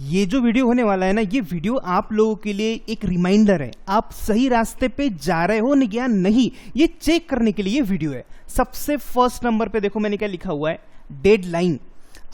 ये जो वीडियो होने वाला है ना, ये वीडियो आप लोगों के लिए एक रिमाइंडर है, आप सही रास्ते पे जा रहे हो या नहीं, ये चेक करने के लिए ये वीडियो है। सबसे फर्स्ट नंबर पे देखो मैंने क्या लिखा हुआ है, डेडलाइन।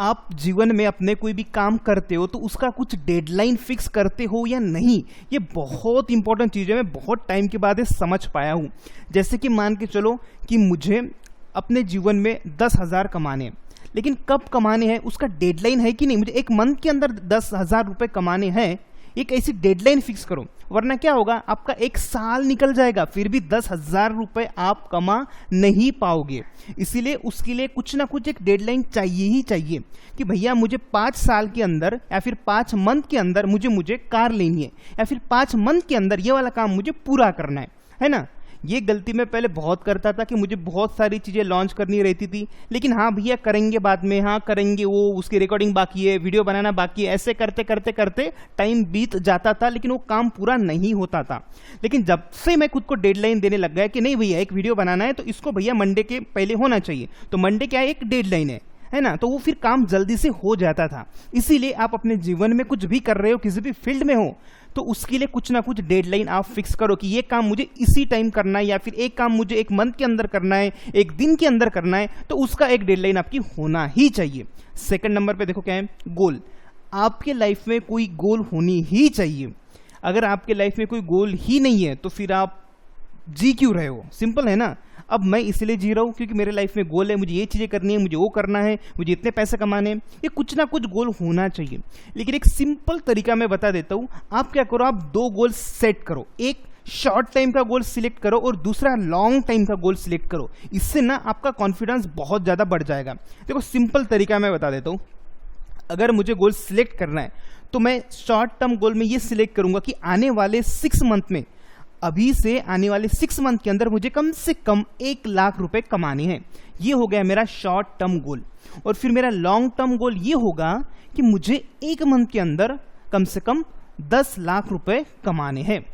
आप जीवन में अपने कोई भी काम करते हो तो उसका कुछ डेडलाइन फिक्स करते हो या नहीं, ये बहुत इंपॉर्टेंट चीज़ है। मैं बहुत टाइम के बाद ये समझ पाया हूँ। जैसे कि मान के चलो कि मुझे अपने जीवन में 10,000 कमाने हैं, लेकिन कब कमाने हैं उसका डेडलाइन है कि नहीं। मुझे एक मंथ के अंदर 10,000 रुपये कमाने हैं, एक ऐसी डेडलाइन फिक्स करो, वरना क्या होगा, आपका एक साल निकल जाएगा फिर भी 10,000 रुपये आप कमा नहीं पाओगे। इसीलिए उसके लिए कुछ ना कुछ एक डेडलाइन चाहिए ही चाहिए कि भैया मुझे 5 साल के अंदर या फिर 5 मंथ के अंदर मुझे कार लेनी है, या फिर 5 मंथ के अंदर ये वाला काम मुझे पूरा करना है ना। ये गलती मैं पहले बहुत करता था कि मुझे बहुत सारी चीज़ें लॉन्च करनी रहती थी, लेकिन हाँ भैया करेंगे बाद में, हाँ करेंगे, वो उसकी रिकॉर्डिंग बाकी है, वीडियो बनाना बाकी है, ऐसे करते करते करते टाइम बीत जाता था, लेकिन वो काम पूरा नहीं होता था। लेकिन जब से मैं खुद को डेडलाइन देने लग गया कि नहीं भैया एक वीडियो बनाना है तो इसको भैया मंडे के पहले होना चाहिए, तो मंडे क्या है, एक डेडलाइन है ना, तो वो फिर काम जल्दी से हो जाता था। इसीलिए आप अपने जीवन में कुछ भी कर रहे हो, किसी भी फील्ड में हो, तो उसके लिए कुछ ना कुछ डेडलाइन आप फिक्स करो कि ये काम मुझे इसी टाइम करना है, या फिर एक काम मुझे एक मंथ के अंदर करना है, एक दिन के अंदर करना है, तो उसका एक डेडलाइन आपकी होना ही चाहिए। सेकंड नंबर पे देखो क्या है, गोल। आपके लाइफ में कोई गोल होनी ही चाहिए। अगर आपके लाइफ में कोई गोल ही नहीं है तो फिर आप जी क्यों रहे हो, सिंपल है ना। अब मैं इसलिए जी रहा हूँ क्योंकि मेरे लाइफ में गोल है, मुझे ये चीज़ें करनी है, मुझे वो करना है, मुझे इतने पैसे कमाने हैं, ये कुछ ना कुछ गोल होना चाहिए। लेकिन एक सिंपल तरीका मैं बता देता हूँ, आप क्या करो, आप 2 गोल सेट करो, एक शॉर्ट टाइम का गोल सिलेक्ट करो और दूसरा लॉन्ग टाइम का गोल सिलेक्ट करो। इससे ना आपका कॉन्फिडेंस बहुत ज़्यादा बढ़ जाएगा। देखो सिंपल तरीका मैं बता देता हूँ, अगर मुझे गोल सिलेक्ट करना है तो मैं शॉर्ट टर्म गोल में ये सिलेक्ट करूँगा कि आने वाले 6 मंथ में, अभी से आने वाले 6 मंथ के अंदर मुझे कम से कम 1 लाख रुपए कमाने हैं। ये हो गया मेरा शॉर्ट टर्म गोल। और फिर मेरा लॉन्ग टर्म गोल ये होगा कि मुझे 1 मंथ के अंदर कम से कम 10 लाख रुपए कमाने हैं।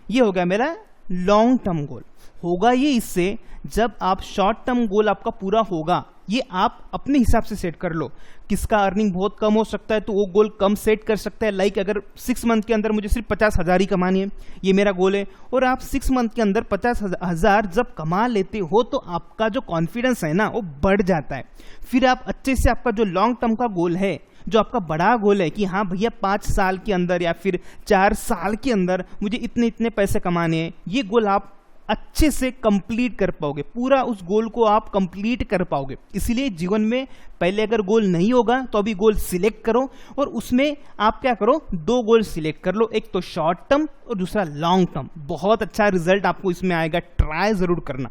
ये हो गया मेरा लॉन्ग टर्म गोल। होगा ये इससे, जब आप शॉर्ट टर्म गोल आपका पूरा होगा, ये आप अपने हिसाब से सेट कर लो। किसका अर्निंग बहुत कम हो सकता है तो वो गोल कम सेट कर सकता है। लाइक अगर 6 मंथ के अंदर मुझे सिर्फ 50,000 ही कमानी है, ये मेरा गोल है, और आप 6 मंथ के अंदर 50,000 जब कमा लेते हो तो आपका जो कॉन्फिडेंस है ना वो बढ़ जाता है। फिर आप अच्छे से आपका जो लॉन्ग टर्म का गोल है, जो आपका बड़ा गोल है कि हाँ भैया 5 साल के अंदर या फिर 4 साल के अंदर मुझे इतने इतने पैसे कमाने हैं, ये गोल आप अच्छे से कंप्लीट कर पाओगे, पूरा उस गोल को आप कंप्लीट कर पाओगे। इसलिए जीवन में पहले अगर गोल नहीं होगा तो अभी गोल सिलेक्ट करो, और उसमें आप क्या करो, 2 गोल सिलेक्ट कर लो, एक तो शॉर्ट टर्म और दूसरा लॉन्ग टर्म। बहुत अच्छा रिजल्ट आपको इसमें आएगा, ट्राई जरूर करना।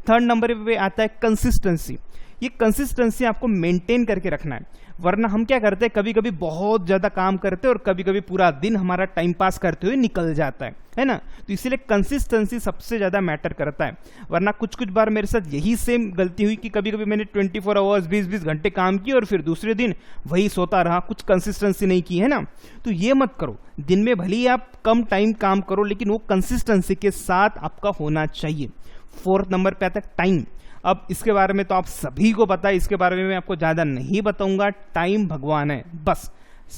थर्ड नंबर पे आता है कंसिस्टेंसी। ये कंसिस्टेंसी आपको मेंटेन करके रखना है, वरना हम क्या करते हैं, कभी कभी बहुत ज़्यादा काम करते हैं और कभी कभी पूरा दिन हमारा टाइम पास करते हुए निकल जाता है ना। तो इसीलिए कंसिस्टेंसी सबसे ज़्यादा मैटर करता है। वरना कुछ बार मेरे साथ यही सेम गलती हुई कि कभी कभी मैंने 24 आवर्स 20-20 घंटे काम किए और फिर दूसरे दिन वही सोता रहा, कुछ कंसिस्टेंसी नहीं की, है ना। तो ये मत करो, दिन में भले ही आप कम टाइम काम करो, लेकिन वो कंसिस्टेंसी के साथ आपका होना चाहिए। फोर्थ नंबर पे आता है टाइम। अब इसके बारे में तो आप सभी को पता है, इसके बारे में मैं आपको ज़्यादा नहीं बताऊंगा, टाइम भगवान है बस।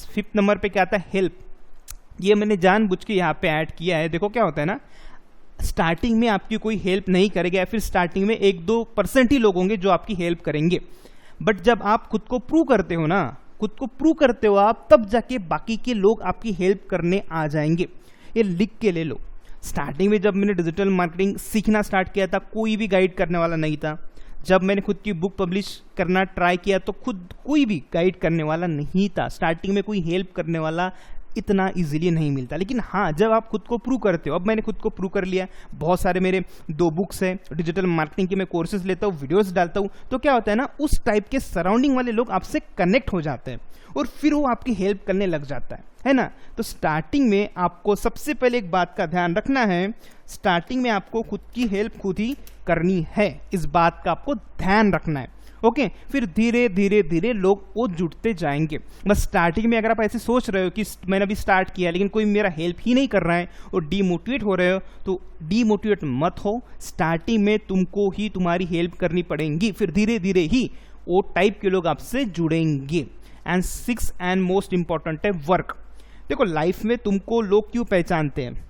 5th नंबर पे क्या आता है, हेल्प। ये मैंने जानबूझ के यहाँ पे ऐड किया है। देखो क्या होता है ना, स्टार्टिंग में आपकी कोई हेल्प नहीं करेगा, या फिर स्टार्टिंग में 1-2% ही लोग होंगे जो आपकी हेल्प करेंगे। बट जब आप खुद को प्रूव करते हो ना, खुद को प्रूव करते हो आप, तब जाके बाकी के लोग आपकी हेल्प करने आ जाएंगे। ये लिख के ले लो। स्टार्टिंग में जब मैंने डिजिटल मार्केटिंग सीखना स्टार्ट किया था, कोई भी गाइड करने वाला नहीं था। जब मैंने खुद की बुक पब्लिश करना ट्राई किया तो खुद कोई भी गाइड करने वाला नहीं था। स्टार्टिंग में कोई हेल्प करने वाला इतना इजीली नहीं मिलता। लेकिन हाँ, जब आप खुद को प्रूव करते हो, अब मैंने खुद को प्रूव कर लिया, बहुत सारे मेरे 2 बुक्स हैं, डिजिटल मार्केटिंग के मैं कोर्सेज लेता हूँ, वीडियोस डालता हूँ, तो क्या होता है ना, उस टाइप के सराउंडिंग वाले लोग आपसे कनेक्ट हो जाते हैं और फिर वो आपकी हेल्प करने लग जाता है ना। तो स्टार्टिंग में आपको सबसे पहले एक बात का ध्यान रखना है, स्टार्टिंग में आपको खुद की हेल्प खुद ही करनी है, इस बात का आपको ध्यान रखना है। ओके, फिर धीरे धीरे धीरे लोग वो जुड़ते जाएंगे। बस स्टार्टिंग में अगर आप ऐसे सोच रहे हो कि मैंने अभी स्टार्ट किया लेकिन कोई मेरा हेल्प ही नहीं कर रहा है और डीमोटिवेट हो रहे हो, तो डीमोटिवेट मत हो। स्टार्टिंग में तुमको ही तुम्हारी हेल्प करनी पड़ेगी, फिर धीरे धीरे ही वो टाइप के लोग आपसे जुड़ेंगे। एंड 6 एंड मोस्ट इंपॉर्टेंट है वर्क। देखो लाइफ में तुमको लोग क्यों पहचानते हैं?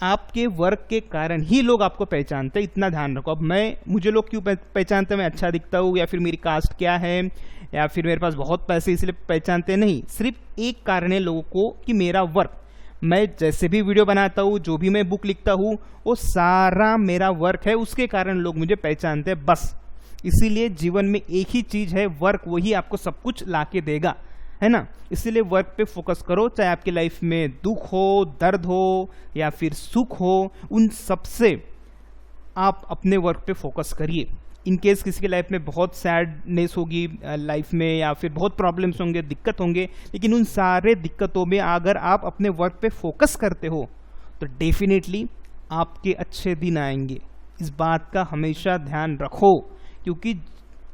आपके वर्क के कारण ही लोग आपको पहचानते हैं, इतना ध्यान रखो। अब मुझे लोग क्यों पहचानते हैं? मैं अच्छा दिखता हूँ, या फिर मेरी कास्ट क्या है, या फिर मेरे पास बहुत पैसे इसलिए पहचानते नहीं। सिर्फ एक कारण है लोगों को कि मेरा वर्क, मैं जैसे भी वीडियो बनाता हूँ, जो भी मैं बुक लिखता हूँ, वो सारा मेरा वर्क है, उसके कारण लोग मुझे पहचानते हैं बस। इसीलिए जीवन में एक ही चीज है, वर्क, वही आपको सब कुछ लाके देगा, है ना। इसीलिए वर्क पे फोकस करो, चाहे आपकी लाइफ में दुख हो, दर्द हो या फिर सुख हो, उन सब से आप अपने वर्क पे फोकस करिए। इन केस किसी की लाइफ में बहुत सैडनेस होगी लाइफ में, या फिर बहुत प्रॉब्लम्स होंगे, दिक्कत होंगे, लेकिन उन सारे दिक्कतों में अगर आप अपने वर्क पे फोकस करते हो तो डेफिनेटली आपके अच्छे दिन आएंगे। इस बात का हमेशा ध्यान रखो, क्योंकि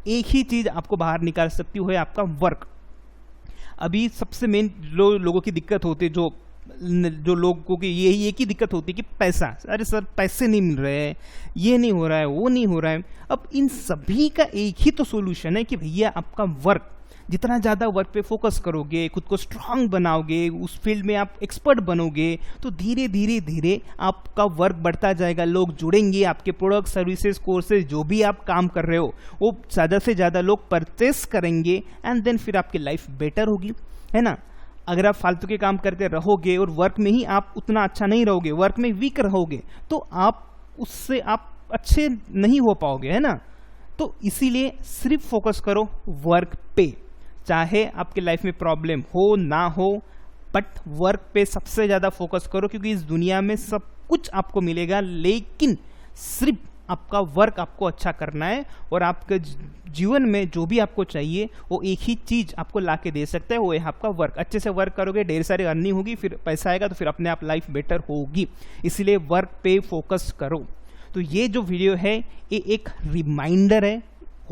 एक ही चीज आपको बाहर निकाल सकती है, आपका वर्क। अभी सबसे मेन लोगों की दिक्कत होती है, जो लोगों की यही एक ही दिक्कत होती है कि पैसा। अरे सर पैसे नहीं मिल रहे हैं, ये नहीं हो रहा है, वो नहीं हो रहा है। अब इन सभी का एक ही तो सोल्यूशन है कि भैया आपका वर्क, जितना ज़्यादा वर्क पे फोकस करोगे, खुद को स्ट्रांग बनाओगे, उस फील्ड में आप एक्सपर्ट बनोगे, तो धीरे धीरे धीरे आपका वर्क बढ़ता जाएगा। लोग जुड़ेंगे, आपके प्रोडक्ट, सर्विसेज, कोर्सेज, जो भी आप काम कर रहे हो वो ज़्यादा से ज़्यादा लोग परचेस करेंगे, एंड देन फिर आपकी लाइफ बेटर होगी, है ना। अगर आप फालतू के काम करते रहोगे और वर्क में ही आप उतना अच्छा नहीं रहोगे, वर्क में वीक रहोगे, तो आप उससे आप अच्छे नहीं हो पाओगे, है ना। तो इसीलिए सिर्फ फोकस करो वर्क पे, चाहे आपके लाइफ में प्रॉब्लम हो ना हो, बट वर्क पे सबसे ज़्यादा फोकस करो, क्योंकि इस दुनिया में सब कुछ आपको मिलेगा, लेकिन सिर्फ आपका वर्क आपको अच्छा करना है। और आपके जीवन में जो भी आपको चाहिए वो एक ही चीज़ आपको ला के दे सकता है, वो है आपका वर्क। अच्छे से वर्क करोगे, ढेर सारी अर्निंग होगी, फिर पैसा आएगा, तो फिर अपने आप लाइफ बेटर होगी। इसलिए वर्क पे फोकस करो। तो ये जो वीडियो है ये एक रिमाइंडर है,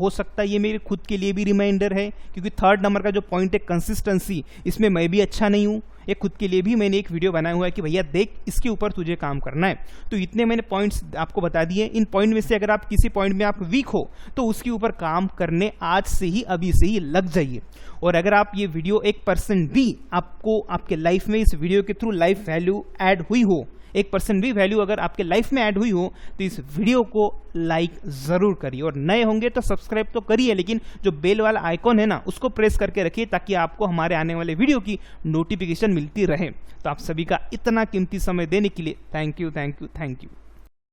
हो सकता है ये मेरे खुद के लिए भी रिमाइंडर है, क्योंकि 3rd नंबर का जो पॉइंट है कंसिस्टेंसी, इसमें मैं भी अच्छा नहीं हूँ। ये खुद के लिए भी मैंने एक वीडियो बनाया हुआ है कि भैया देख, इसके ऊपर तुझे काम करना है। तो इतने मैंने पॉइंट्स आपको बता दिए। इन पॉइंट में से अगर आप किसी पॉइंट में आप वीक हो तो उसके ऊपर काम करने आज से ही, अभी से ही लग जाइए। और अगर आप ये वीडियो 1% भी आपको आपके लाइफ में इस वीडियो के थ्रू लाइफ वैल्यू ऐड हुई हो, 1% भी वैल्यू अगर आपके लाइफ में ऐड हुई हो, तो इस वीडियो को लाइक जरूर करिए। और नए होंगे तो सब्सक्राइब तो करिए, लेकिन जो बेल वाला आइकॉन है ना, उसको प्रेस करके रखिए, ताकि आपको हमारे आने वाले वीडियो की नोटिफिकेशन मिलती रहे। तो आप सभी का इतना कीमती समय देने के लिए thank you, thank you, thank you.